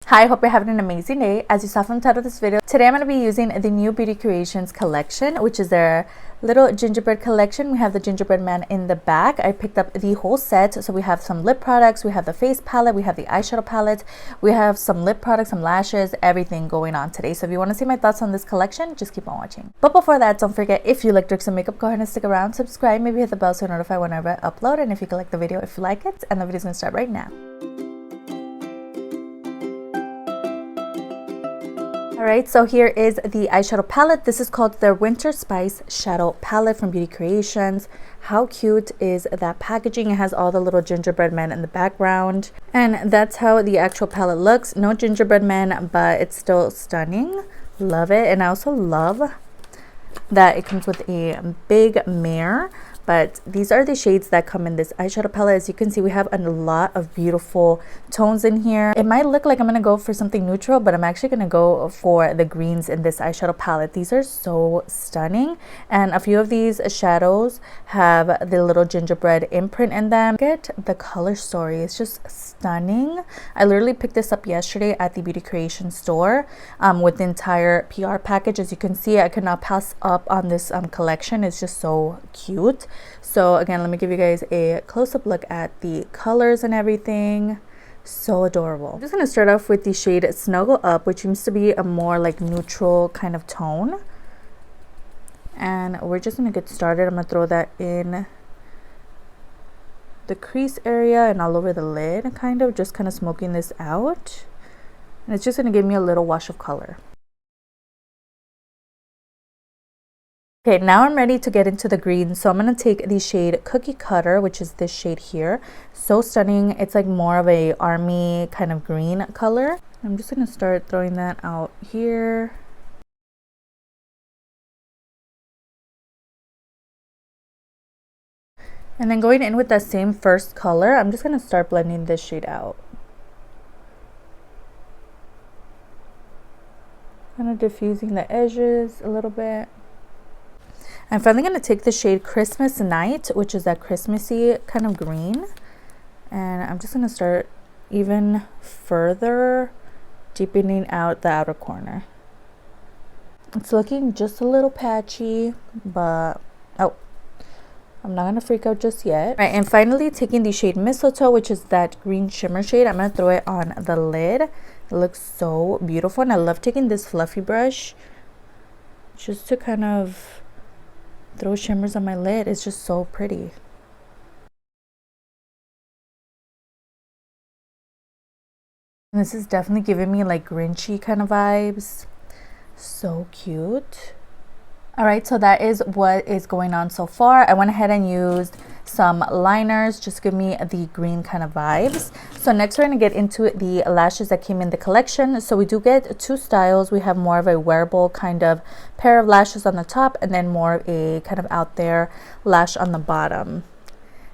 Hi, hope you're having an amazing day. As you saw from the title of this video, today I'm going to be using the new Beauty Creations collection, which is their little gingerbread collection. We have the gingerbread man in the back. I picked up the whole set. So we have some lip products, we have the face palette, we have the eyeshadow palette, we have some lip products, some lashes, everything going on today. So if you want to see my thoughts on this collection, just keep on watching. But before that, don't forget, if you like tricks and makeup, go ahead and stick around, subscribe, maybe hit the bell so you're notified whenever I upload, and if you can like the video if you like it. And the video's going to start right now. Alright, so here is the eyeshadow palette. This is called their Winter Spice Shadow Palette from Beauty Creations. How cute is that packaging? It has all the little gingerbread men in the background. And that's how the actual palette looks. No gingerbread men, but it's still stunning. Love it. And I also love that it comes with a big mirror. But these are the shades that come in this eyeshadow palette. As you can see, we have a lot of beautiful tones in here. It might look like I'm going to go for something neutral, but I'm actually going to go for the greens in this eyeshadow palette. These are so stunning. And a few of these shadows have the little gingerbread imprint in them. Get the color story. It's just stunning. I literally picked this up yesterday at the Beauty Creation store with the entire PR package. As you can see, I could not pass up on this collection. It's just so cute. So again, let me give you guys a close-up look at the colors and everything. So adorable. I'm just going to start off with the shade Snuggle Up, which seems to be a more like neutral kind of tone. And we're just going to get started. I'm going to throw that in the crease area and all over the lid, kind of just kind of smoking this out. And it's just going to give me a little wash of color. Okay, now I'm ready to get into the green. So I'm going to take the shade Cookie Cutter, which is this shade here. So stunning. It's like more of a army kind of green color. I'm just going to start throwing that out here. And then going in with that same first color, I'm just going to start blending this shade out. Kind of diffusing the edges a little bit. I'm finally going to take the shade Christmas Night, which is that Christmassy kind of green. And I'm just going to start even further deepening out the outer corner. It's looking just a little patchy, but I'm not going to freak out just yet. Right, and finally taking the shade Mistletoe, which is that green shimmer shade. I'm going to throw it on the lid. It looks so beautiful. And I love taking this fluffy brush just to kind of throw shimmers on my lid. It's just so pretty. And this is definitely giving me like Grinchy kind of vibes. So cute. Alright, so that is what is going on so far. I went ahead and used some liners, just give me the green kind of vibes. So next we're going to get into the lashes that came in the collection. So we do get two styles. We have more of a wearable kind of pair of lashes on the top, and then more of a kind of out there lash on the bottom.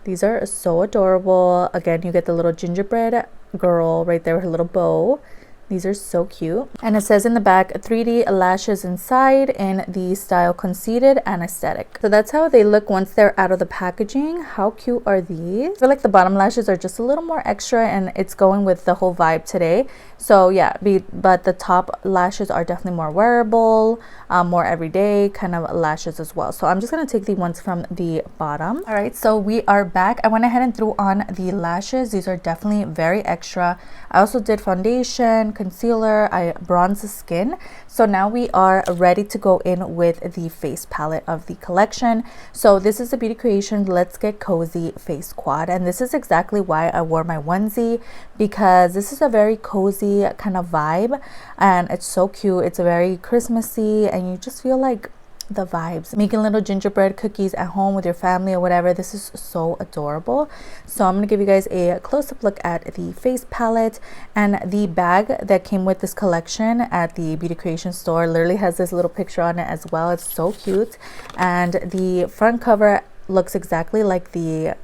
These are so adorable. Again, you get the little gingerbread girl right there with her little bow. These are so cute. And it says in the back, 3D lashes inside in the style Conceited and Aesthetic. So that's how they look once they're out of the packaging. How cute are these? I feel like the bottom lashes are just a little more extra, and it's going with the whole vibe today. So yeah, but the top lashes are definitely more wearable, more everyday kind of lashes as well. So I'm just going to take the ones from the bottom. All right, so we are back. I went ahead and threw on the lashes. These are definitely very extra. I also did foundation, concealer, I bronzed the skin. So now we are ready to go in with the face palette of the collection. So this is the Beauty Creation Let's Get Cozy Face Quad, and this is exactly why I wore my onesie, because this is a very cozy kind of vibe and it's so cute. It's very Christmassy and you just feel like the vibes. Making little gingerbread cookies at home with your family or whatever. This is so adorable. So I'm going to give you guys a close-up look at the face palette. And the bag that came with this collection at the Beauty Creation store literally has this little picture on it as well. It's so cute. And the front cover looks exactly like the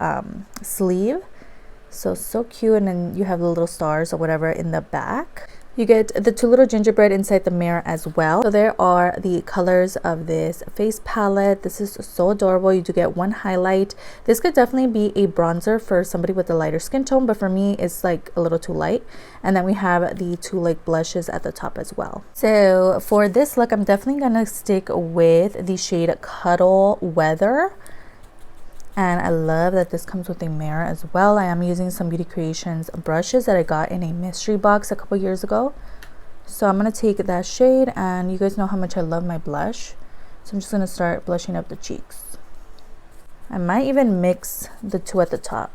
sleeve. So cute. And then you have the little stars or whatever in the back. You get the two little gingerbread inside the mirror as well. So there are the colors of this face palette. This is so adorable. You do get one highlight. This could definitely be a bronzer for somebody with a lighter skin tone, but for me it's like a little too light. And then we have the two like blushes at the top as well. So for this look, I'm definitely gonna stick with the shade Cuddle Weather. And I love that this comes with a mirror as well. I am using some Beauty Creations brushes that I got in a mystery box a couple years ago. So I'm going to take that shade, and you guys know how much I love my blush. So I'm just going to start blushing up the cheeks. I might even mix the two at the top.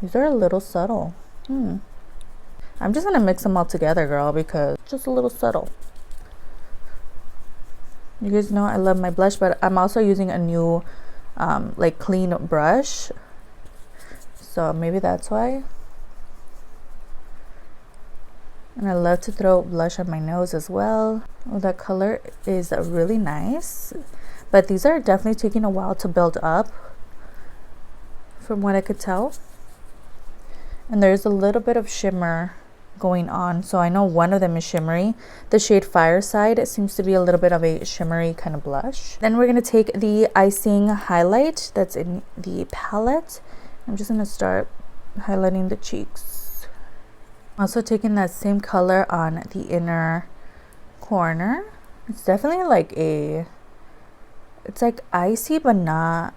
These are a little subtle. I'm just going to mix them all together, girl, because it's just a little subtle. You guys know I love my blush, but I'm also using a new like clean brush, so maybe that's why. And I love to throw blush on my nose as well. Oh, that color is really nice, but these are definitely taking a while to build up from what I could tell. And there's a little bit of shimmer going on, so I know one of them is shimmery. The shade Fireside, it seems to be a little bit of a shimmery kind of blush. Then we're going to take the icing highlight that's in the palette. I'm just going to start highlighting the cheeks. Also taking that same color on the inner corner. It's definitely like it's like icy, but not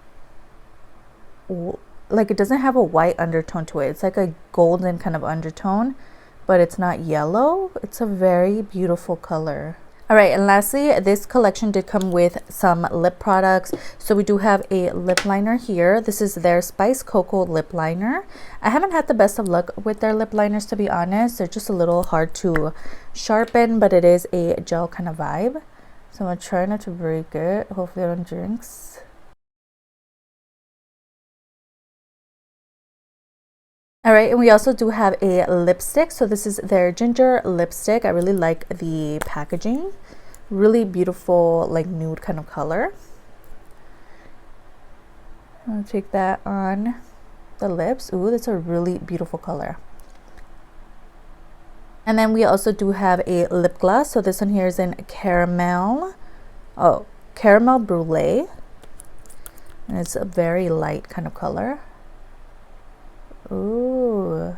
like, it doesn't have a white undertone to it. It's like a golden kind of undertone, but it's not yellow. It's a very beautiful color. All right, and lastly, this collection did come with some lip products. So we do have a lip liner here. This is their Spice Cocoa lip liner. I haven't had the best of luck with their lip liners, to be honest. They're just a little hard to sharpen, but it is a gel kind of vibe. So I'm gonna try not to break it. Hopefully I don't jinx. All right, and we also do have a lipstick. So this is their ginger lipstick. I really like the packaging. Really beautiful, like nude kind of color. I'll take that on the lips. Ooh, that's a really beautiful color. And then we also do have a lip gloss. So this one here is in caramel. Oh, caramel brulee. And it's a very light kind of color. Ooh.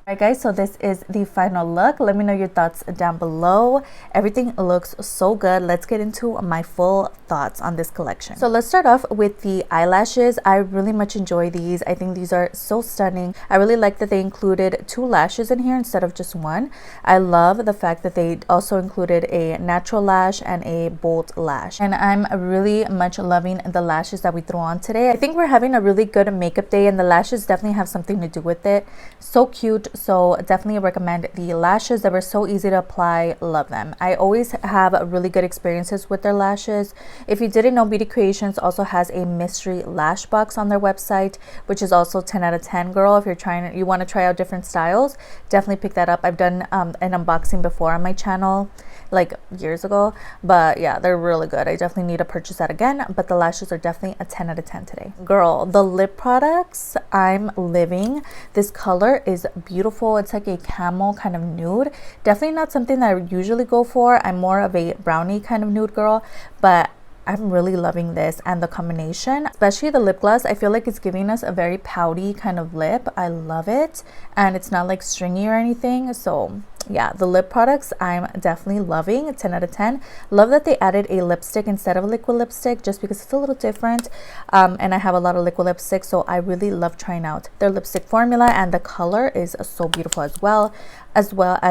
Alright guys, so this is the final look. Let me know your thoughts down below. Everything looks so good. Let's get into my full thoughts on this collection. So let's start off with the eyelashes. I really much enjoy these. I think these are so stunning. I really like that they included 2 lashes in here instead of just 1. I love the fact that they also included a natural lash and a bold lash. And I'm really much loving the lashes that we threw on today. I think we're having a really good makeup day, and the lashes definitely have something to do with it. So cute. So definitely recommend the lashes. They were so easy to apply. Love them. I always have really good experiences with their lashes. If you didn't know, Beauty Creations also has a mystery lash box on their website, which is also 10 out of 10, girl. If you want to try out different styles, definitely pick that up. I've done an unboxing before on my channel like years ago, but yeah, they're really good. I definitely need to purchase that again, but the lashes are definitely a 10 out of 10 today. Girl, the lip products, I'm living. This color is beautiful. It's like a camel kind of nude. Definitely not something that I usually go for. I'm more of a brownie kind of nude girl, but I'm really loving this and the combination, especially the lip gloss. I feel like it's giving us a very pouty kind of lip. I love it, and it's not like stringy or anything. So yeah, the lip products I'm definitely loving. 10 out of 10. Love that they added a lipstick instead of a liquid lipstick, just because it's a little different. And I have a lot of liquid lipstick, so I really love trying out their lipstick formula, and the color is so beautiful as well as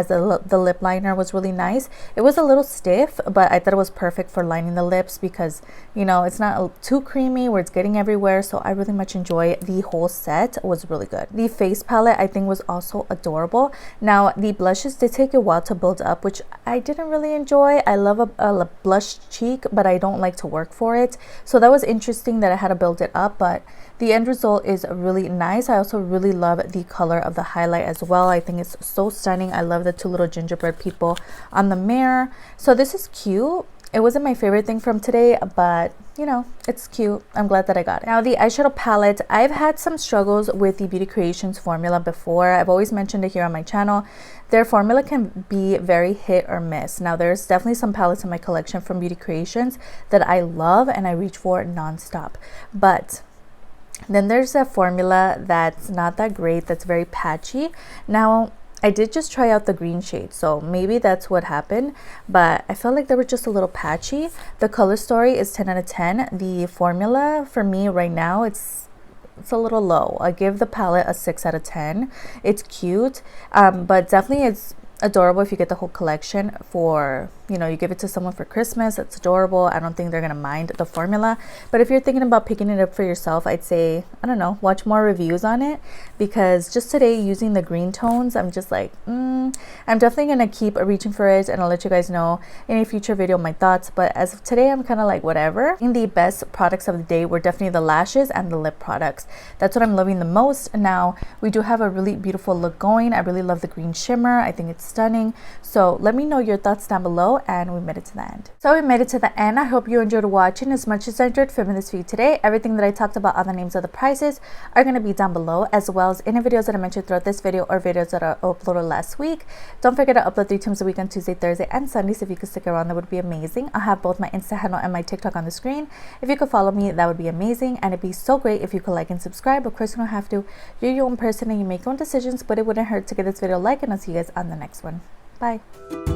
the lip liner was really nice. It was a little stiff, but I thought it was perfect for lining the lips because, you know, it's not too creamy where it's getting everywhere. So I really much enjoy the whole set. It was really good. The face palette I think was also adorable. Now the blushes did take a while to build up, which I didn't really enjoy. I love a blush cheek, but I don't like to work for it. So that was interesting that I had to build it up, but the end result is really nice. I also really love the color of the highlight as well. I think it's so stunning. I love the 2 little gingerbread people on the mirror. So this is cute. It wasn't my favorite thing from today, but you know, it's cute. I'm glad that I got it. Now the eyeshadow palette, I've had some struggles with the Beauty Creations formula before. I've always mentioned it here on my channel. Their formula can be very hit or miss. Now there's definitely some palettes in my collection from Beauty Creations that I love and I reach for non-stop, but then there's a formula that's not that great, that's very patchy. Now I did just try out the green shade, so maybe that's what happened, but I felt like they were just a little patchy. The color story is 10 out of 10. The formula for me right now, it's a little low. I give the palette a 6 out of 10. It's cute, but definitely it's adorable if you get the whole collection for, you know, you give it to someone for Christmas. It's adorable. I don't think they're gonna mind the formula, but if you're thinking about picking it up for yourself, I'd say, I don't know, watch more reviews on it, because just today using the green tones, I'm just like I'm definitely gonna keep reaching for it, and I'll let you guys know in a future video my thoughts, but as of today I'm kind of like whatever. In the best products of the day were definitely the lashes and the lip products. That's what I'm loving the most. Now we do have a really beautiful look going. I really love the green shimmer. I think it's stunning. So let me know your thoughts down below, and we made it to the end. So we made it to the end. I hope you enjoyed watching as much as I enjoyed filming this for you today. Everything that I talked about, all the names of the prices, are going to be down below, as well as any videos that I mentioned throughout this video or videos that I uploaded last week. Don't forget to upload 3 times a week on Tuesday, Thursday, and Sundays. If you could stick around, that would be amazing. I'll have both my Insta handle and my TikTok on the screen. If you could follow me, that would be amazing, and it'd be so great if you could like and subscribe. Of course, you don't have to. You're your own person and you make your own decisions, but it wouldn't hurt to give this video a like, and I'll see you guys on the next one. Bye.